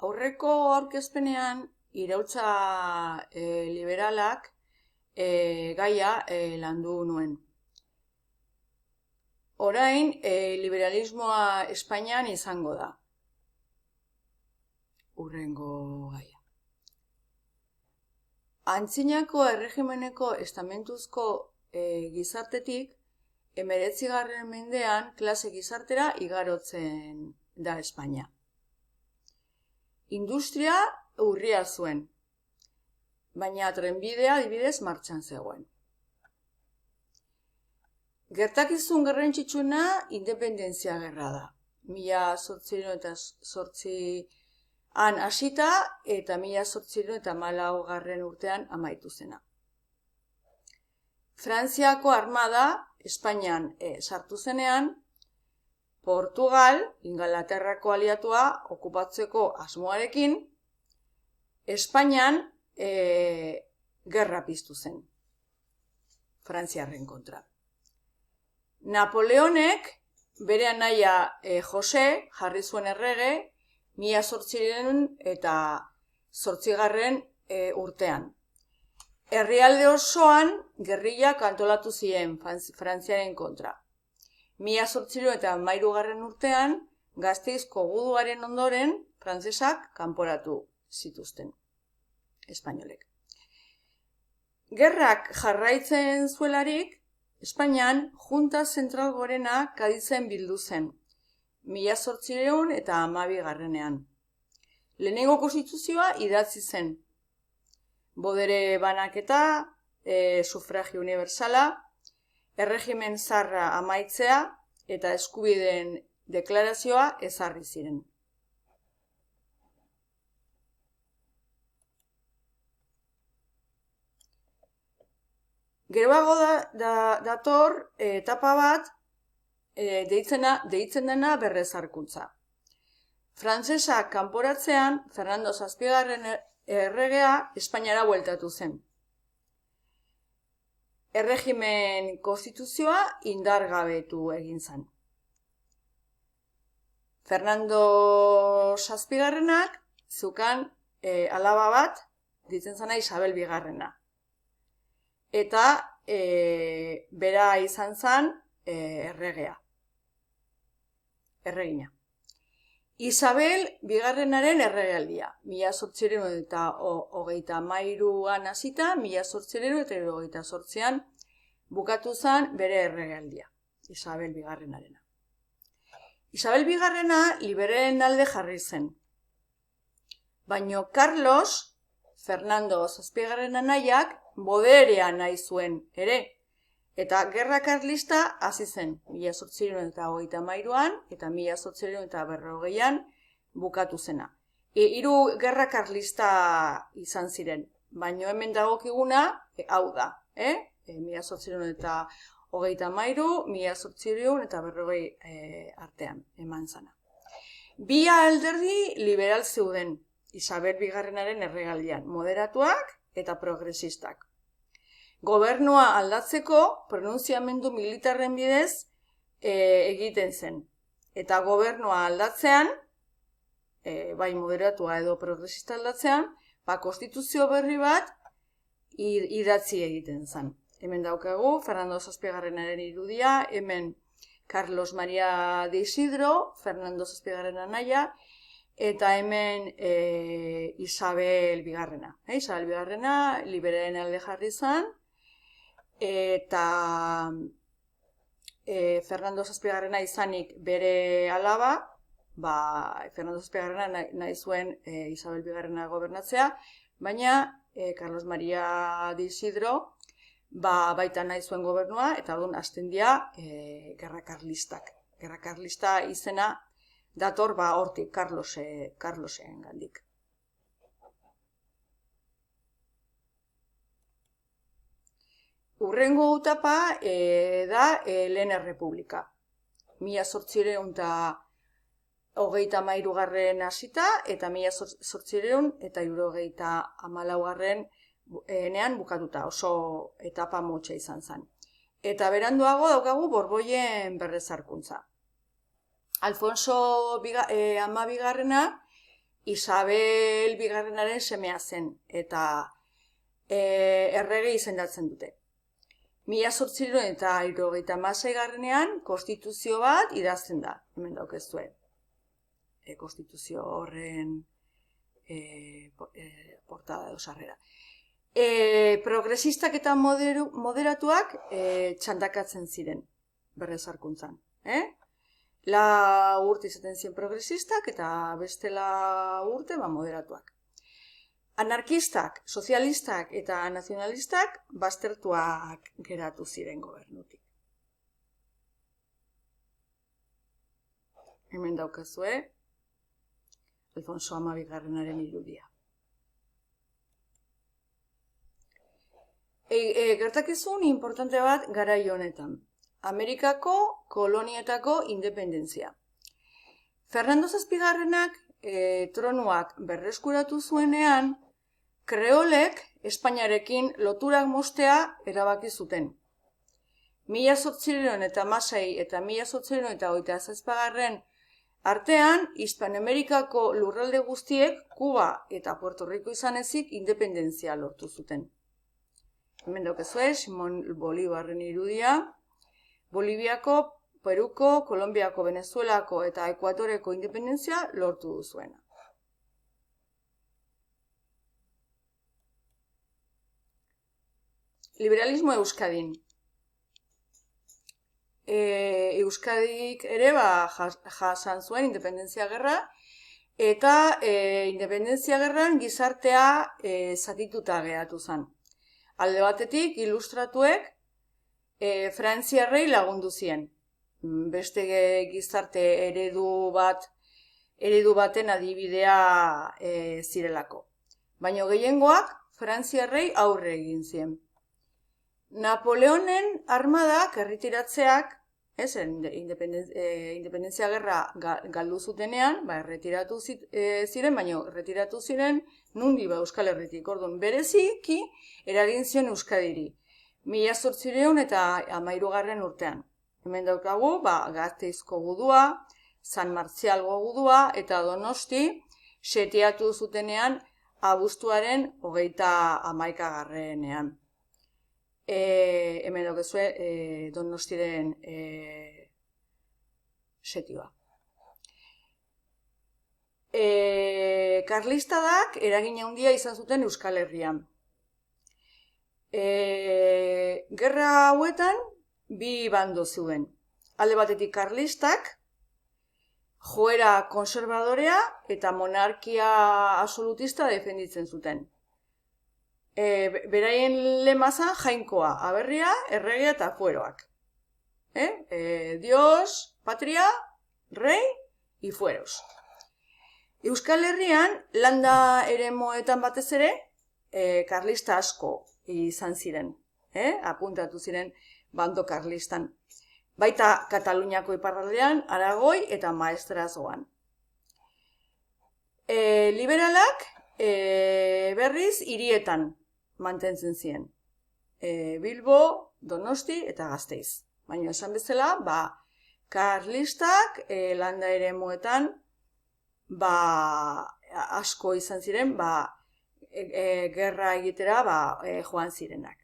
Aurreko aurkezpenean iraultza liberalak gaia landu nuen. Orain, liberalismoa Espainian izango da. Hurrengo gaia. Antzinako erregimeneko estamentuzko gizartetik, 19. mendean klase gizartera igarotzen da Espainia. Industria urria zuen, baina trenbidea adibidez martxan zegoen. Gertakizun garrantzitsuna independentzia gerra da. 1808an hasita eta 1814 urtean amaitu zena. Frantziako armada Espainian sartu zenean, Portugal, Ingalaterrako aliatua okupatzeko asmoarekin, Espainian gerra piztu zen, Frantziarren kontra. Napoleonek bere anaia Jose jarri zuen errege 1808 urtean. Herrialde osoan gerrillak antolatu ziren Frantziaren kontra. 1813 urtean Gasteizko guduaren ondoren frantsesak kanporatu zituzten espainolek. Gerrak jarraitzen zuelarik, Espainian Junta Zentral Gorena Kadizen bildu zen, 1812ean. Lehenengo konstituzioa idatzi zen. Bodere banaketa, sufragio universala, erregimen zarra amaitzea eta eskubideen deklarazioa ezarri ziren. Geroago dator etapa bat deitzen dena berrezarkuntza. Frantsesak kanporatzean Fernando VII erregea Espainiara bueltatu zen. Erregimen konstituzioa indargabetu egin zen. Fernando VIIak zeukan alaba bat, ditzen zena Isabel Bigarrena. Eta bera izan zen erregina. Isabel Bigarrenaren erregealdia, 1833an hasita, 1878an bukatu zen bere erregealdia, Isabel Bigarrenarena. Isabel Bigarrena liberalen alde jarri zen, baina Carlos, Fernando VIIaren anaiak, boderea nahi zuen ere, eta gerra karlista hasi zen 1833an eta 1840an bukatu zena. Hiru gerra karlista izan ziren, baina hemen dagokiguna hau da, 1833, 1840 artean eman zana. Bi alderdi liberal zeuden Isabel Bigarrenaren erregaldian, moderatuak eta progresistak. Gobernua aldatzeko pronunziamendu militarren bidez egiten zen. Eta gobernua aldatzean, bai moderatua edo progresista aldatzean, konstituzio berri bat idatzi egiten zen. Hemen daukagu Fernando VIIaren irudia, hemen Carlos María de Isidro, Fernando VIIaren anaia, eta hemen Isabel Bigarrena. Isabel Bigarrena liberalen alde jarri zen, eta Fernando VIIgarrena izanik bere alaba, Fernando VIIgarrena nahi zuen Isabel Bigarrena gobernatzea, baina Carlos María de Isidro baita nahi zuen gobernua, eta orduan hasten dira gerra karlistak. Gerra karlista izena dator hortik, Carlosen gandik. Hurrengo etapa da Lehen Errepublika. 1833 hasita eta 1874ean bukatuta, oso etapa motxa izan zen. Eta beranduago daukagu Borboien berrezarkuntza. Alfonso XII Isabel bigarrenaren semea zen, eta errege izendatzen dute. 1876 konstituzio bat idazten da, hemen daukezue. Konstituzio horren portada edo sarrera. Progresistak eta moderatuak txandakatzen ziren berrezarkuntzan. La urte izaten ziren progresistak eta bestela urte moderatuak. Anarkistak, sozialistak eta nazionalistak baztertuak geratu ziren gobernutik. Hemen daukazue Alfonso Amabigarrenaren irudia. Gertakizun importante bat garai honetan. Amerikako kolonietako independentzia. Fernando Zazpigarrenak tronuak berreskuratu zuenean, kreolek Espainiarekin loturak mostea erabaki zuten. 1816 eta 1827 artean, Hispanoamerikako lurralde guztiek, Kuba eta Puerto Rico izan ezik, independentzia lortu zuten. Hemen daukezue, Simon Bolivarren irudia, Boliviako, Peruko, Kolonbiako, Venezuelako eta Ekuatoreko independentzia lortu duzuena. Liberalismo Euskadin. Euskadik ere jasan zuen independentzia gerra, eta independentzia gerran gizartea zatituta geratu zen. Alde batetik, ilustratuek Frantziarrei lagundu zien. Beste gizarte eredu baten adibidea zirelako. Baina gehiengoak Frantziarrei aurre egin zien. Napoleonen armadak erretiratzeak, independentzia gerra galdu zutenean, erretiratu ziren, baina erretiratu ziren nundi Euskal Herritik. Orduan, bereziki eragin zion Euskadiri. 1813 urtean. Hemen daukagu, Gasteizko gudua, San Martzialgo gudua eta Donosti setiatu zutenean abuztuaren 31. Hemen daukezue Donostiren setioa. Karlistadak eragin handia izan zuten Euskal Herrian. Gerra hauetan bi bando zuen. Alde batetik karlistak, joera konservadorea eta monarkia absolutista defenditzen zuten. Beraien lemazan jainkoa, aberria, erregea eta fueroak. Dios, patria, rei y fueros. Euskal Herrian, landa eremuetan batez ere, karlista asko izan ziren. Apuntatu ziren bando karlistan. Baita Kataluniako iparraldean, Aragoi eta Maestrazgoan. Liberalak berriz hirietan mantentzen ziren. Bilbo, Donosti eta Gasteiz. Baina esan bezala, karlistak landa eremuetan asko izan ziren, gerra egitera joan zirenak.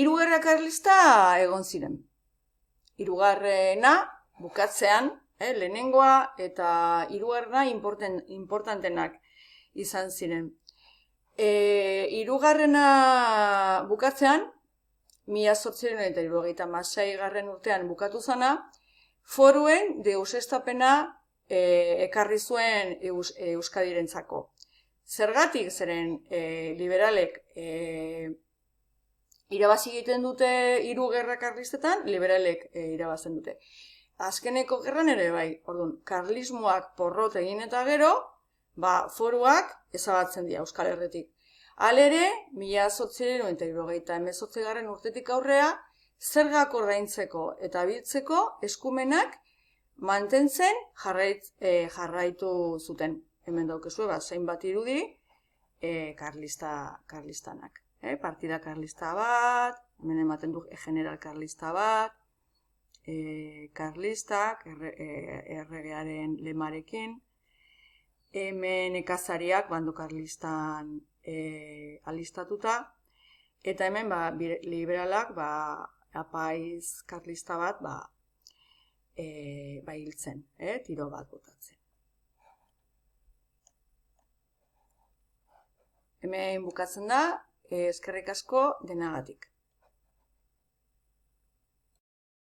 Hiru gerra karlista egon ziren. Hirugarrena bukatzean, lehenengoa eta hirugarrena importantenak izan ziren. Hirugarrena bukatzean, 1876 urtean bukatu zana, foruen deusestapena ekarri zuen Euskadirentzako. Zergatik zeren liberalek irabazi egiten dute hiru gerra karlistetan, liberalek irabazten dute. Azkeneko gerran ere bai, orduan, karlismoak porrot egin eta gero, foruak ezabatzen dira Euskal Herritik. Halere, 1878 urtetik aurrea, zergak ordaintzeko eta biltzeko eskumenak mantentzen jarraitu zuten. Hemen daukezue, zein bat irudi karlistanak. partida karlista bat, hemen ematen du general karlista bat, karlistak, erregearen lemarekin, hemen nekazariak bando karlistan alistatuta, eta hemen liberalak apaiz karlista bat hiltzen, tiro bat botatzen. Hemen bukatzen da, eskerrik asko denagatik.